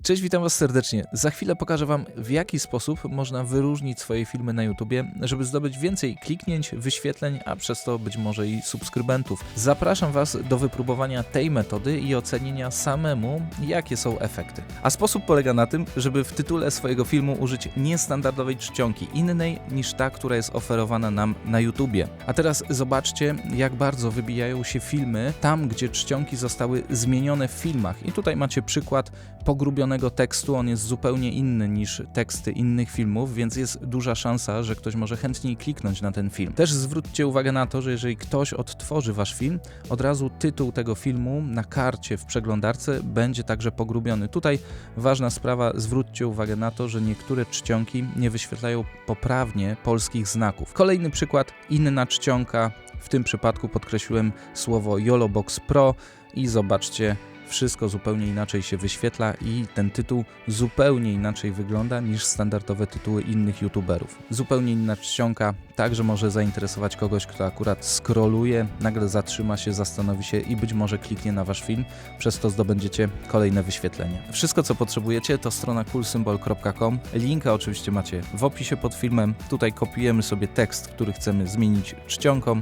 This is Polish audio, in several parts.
Cześć, witam Was serdecznie. Za chwilę pokażę Wam, w jaki sposób można wyróżnić swoje filmy na YouTubie, żeby zdobyć więcej kliknięć, wyświetleń, a przez to być może i subskrybentów. Zapraszam Was do wypróbowania tej metody i ocenienia samemu, jakie są efekty. A sposób polega na tym, żeby w tytule swojego filmu użyć niestandardowej czcionki, innej niż ta, która jest oferowana nam na YouTubie. A teraz zobaczcie, jak bardzo wybijają się filmy tam, gdzie czcionki zostały zmienione w filmach. I tutaj macie przykład pogrubionego tekstu, on jest zupełnie inny niż teksty innych filmów, więc jest duża szansa, że ktoś może chętniej kliknąć na ten film. Też zwróćcie uwagę na to, że jeżeli ktoś odtworzy Wasz film, od razu tytuł tego filmu na karcie w przeglądarce będzie także pogrubiony. Tutaj ważna sprawa, zwróćcie uwagę na to, że niektóre czcionki nie wyświetlają poprawnie polskich znaków. Kolejny przykład, inna czcionka, w tym przypadku podkreśliłem słowo YOLOBOX Pro i zobaczcie, wszystko zupełnie inaczej się wyświetla i ten tytuł zupełnie inaczej wygląda niż standardowe tytuły innych youtuberów. Zupełnie inna czcionka także może zainteresować kogoś, kto akurat scrolluje, nagle zatrzyma się, zastanowi się i być może kliknie na Wasz film, przez to zdobędziecie kolejne wyświetlenie. Wszystko, co potrzebujecie, to strona coolsymbol.com. Linka oczywiście macie w opisie pod filmem. Tutaj kopiujemy sobie tekst, który chcemy zmienić czcionką.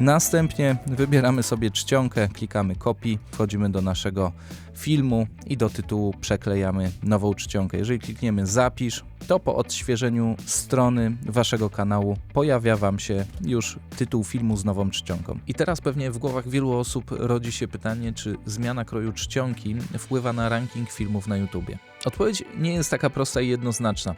Następnie wybieramy sobie czcionkę, klikamy copy, wchodzimy do naszego filmu i do tytułu przeklejamy nową czcionkę. Jeżeli klikniemy zapisz, to po odświeżeniu strony Waszego kanału pojawia Wam się już tytuł filmu z nową czcionką. I teraz pewnie w głowach wielu osób rodzi się pytanie, czy zmiana kroju czcionki wpływa na ranking filmów na YouTubie. Odpowiedź nie jest taka prosta i jednoznaczna.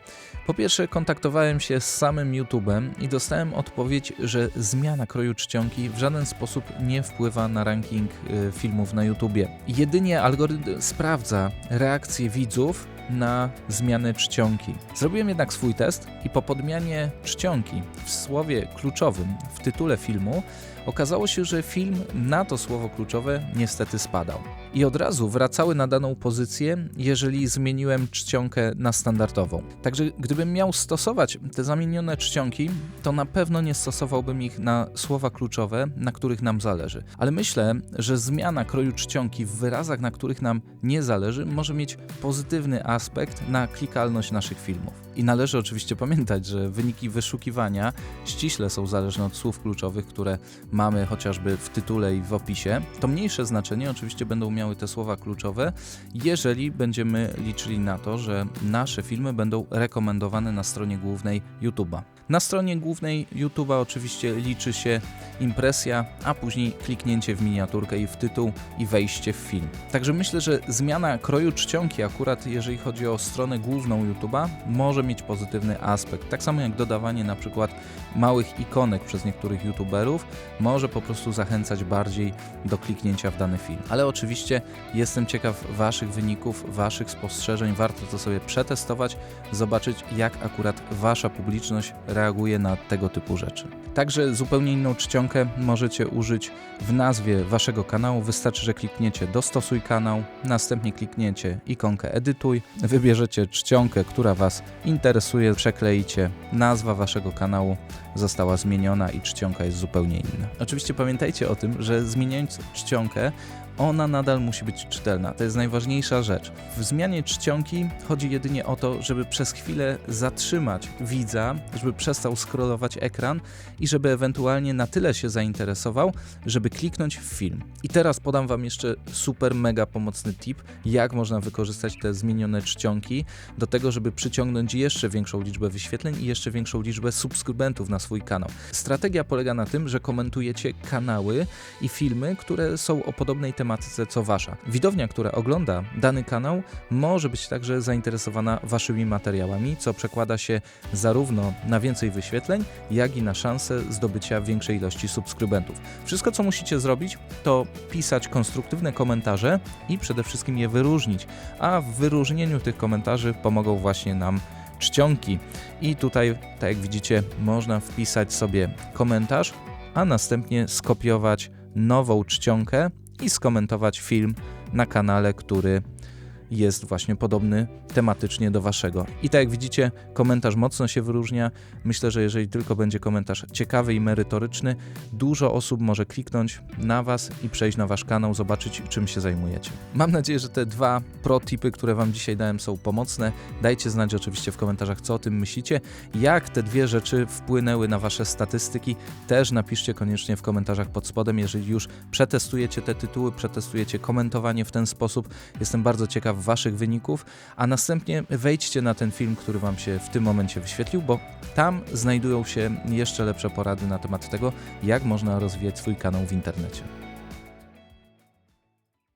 Po pierwsze, kontaktowałem się z samym YouTube'em i dostałem odpowiedź, że zmiana kroju czcionki w żaden sposób nie wpływa na ranking filmów na YouTubie. Jedynie algorytm sprawdza reakcję widzów na zmianę czcionki. Zrobiłem jednak swój test i po podmianie czcionki w słowie kluczowym w tytule filmu okazało się, że film na to słowo kluczowe niestety spadał. I od razu wracały na daną pozycję, jeżeli zmieniłem czcionkę na standardową. Także gdybym miał stosować te zamienione czcionki, to na pewno nie stosowałbym ich na słowa kluczowe, na których nam zależy. Ale myślę, że zmiana kroju czcionki w wyrazach, na których nam nie zależy, może mieć pozytywny aspekt na klikalność naszych filmów. I należy oczywiście pamiętać, że wyniki wyszukiwania ściśle są zależne od słów kluczowych, które mamy chociażby w tytule i w opisie. To mniejsze znaczenie oczywiście będą miały te słowa kluczowe, jeżeli będziemy liczyli na to, że nasze filmy będą rekomendowane na stronie głównej YouTube'a. Na stronie głównej YouTube'a oczywiście liczy się impresja, a później kliknięcie w miniaturkę i w tytuł i wejście w film. Także myślę, że zmiana kroju czcionki akurat jeżeli chodzi o stronę główną YouTube'a może mieć pozytywny aspekt. Tak samo jak dodawanie na przykład małych ikonek przez niektórych YouTuberów może po prostu zachęcać bardziej do kliknięcia w dany film. Ale oczywiście jestem ciekaw Waszych wyników, Waszych spostrzeżeń. Warto to sobie przetestować, zobaczyć jak akurat Wasza publiczność reaguje na tego typu rzeczy. Także zupełnie inną czcionkę możecie użyć w nazwie Waszego kanału. Wystarczy, że klikniecie dostosuj kanał, następnie klikniecie ikonkę edytuj, wybierzecie czcionkę, która Was interesuje, przekleicie, nazwa Waszego kanału została zmieniona i czcionka jest zupełnie inna. Oczywiście pamiętajcie o tym, że zmieniając czcionkę, ona nadal musi być czytelna. To jest najważniejsza rzecz. W zmianie czcionki chodzi jedynie o to, żeby przez chwilę zatrzymać widza, żeby przestał scrollować ekran i żeby ewentualnie na tyle się zainteresował, żeby kliknąć w film. I teraz podam Wam jeszcze super mega pomocny tip, jak można wykorzystać te zmienione czcionki do tego, żeby przyciągnąć jeszcze większą liczbę wyświetleń i jeszcze większą liczbę subskrybentów na swój kanał. Strategia polega na tym, że komentujecie kanały i filmy, które są o podobnej tematyce co Wasza. Widownia, która ogląda dany kanał, może być także zainteresowana Waszymi materiałami, co przekłada się zarówno na więcej wyświetleń, jak i na szansę zdobycia większej ilości subskrybentów. Wszystko, co musicie zrobić, to pisać konstruktywne komentarze i przede wszystkim je wyróżnić, a w wyróżnieniu tych komentarzy pomogą właśnie nam czcionki. I tutaj, tak jak widzicie, można wpisać sobie komentarz, a następnie skopiować nową czcionkę i skomentować film na kanale, który jest właśnie podobny tematycznie do waszego. I tak jak widzicie, komentarz mocno się wyróżnia. Myślę, że jeżeli tylko będzie komentarz ciekawy i merytoryczny, dużo osób może kliknąć na was i przejść na wasz kanał, zobaczyć, czym się zajmujecie. Mam nadzieję, że te 2 pro-tipy, które wam dzisiaj dałem, są pomocne. Dajcie znać oczywiście w komentarzach, co o tym myślicie. Jak te 2 rzeczy wpłynęły na wasze statystyki, też napiszcie koniecznie w komentarzach pod spodem. Jeżeli już przetestujecie te tytuły, przetestujecie komentowanie w ten sposób, jestem bardzo ciekaw waszych wyników, a następnie wejdźcie na ten film, który wam się w tym momencie wyświetlił, bo tam znajdują się jeszcze lepsze porady na temat tego, jak można rozwijać swój kanał w internecie.